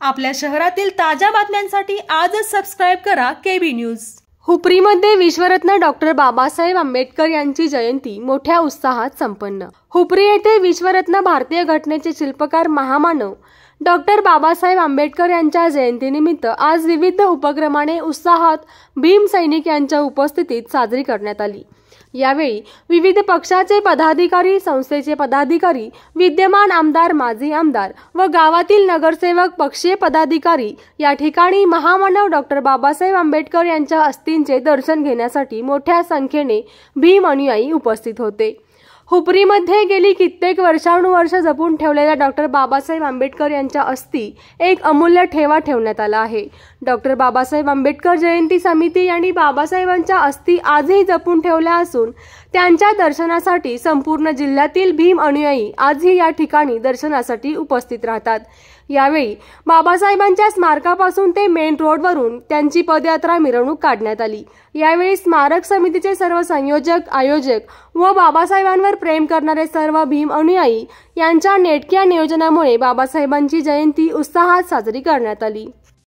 आपल्या शहरातील ताज्या बातम्यांसाठी आजच सबस्क्राइब करा केबी न्यूज। हुपरीमध्ये विश्वरत्न डॉक्टर बाबासाहेब आंबेडकर यांची जयंती मोठ्या उत्साहात संपन्न। हुपरी येथे विश्वरत्न भारतीय घटनेचे शिल्पकार महामानव डॉक्टर बाबासाहेब आंबेडकर यांच्या जयंतीनिमित्त आज विविध उपक्रमाने उत्साहात भीम सैनिक यांच्या उपस्थितीत साजरी करण्यात आली। यावेळी विविध पक्षाचे पदाधिकारी, संस्थेचे पदाधिकारी, विद्यमान आमदार, माजी आमदार व गावातील नगरसेवक, पक्षीय पदाधिकारी या ठिकाणी महामानव डॉक्टर बाबासाहेब आंबेडकर यांच्या अस्थींचे दर्शन घेण्यासाठी मोठ्या संख्येने भीम अनुयायी उपस्थित होते। हुपरीमध्ये गेली कित्येक वर्षानुवर्ष जपून ठेवलेल्या डॉक्टर बाबासाहेब आंबेडकर यांच्या अस्थी एक अमूल्य ठेवा ठेवण्यात आला आहे। डॉक्टर बाबासाहेब आंबेडकर जयंती समिती यांनी बाबासाहेबांच्या अस्थी आजही जपून ठेवल्या असून त्यांच्या दर्शनासाठी संपूर्ण जिल्ह्यातील भीम अनुयायी आजही या ठिकाणी दर्शनासाठी उपस्थित राहतात। यावेळी बाबासाहेबांच्या स्मारकापासून ते मेन रोडवरून त्यांची पदयात्रा मिरवणूक काढण्यात आली। यावेळी स्मारक समितीचे सर्व संयोजक, आयोजक व बाबासाहेबांवर प्रेम करणारे सर्व भीम अनुयायी यांच्या नेटक्या नियोजनामुळे बाबासाहेबांची जयंती उत्साहात साजरी करण्यात आली।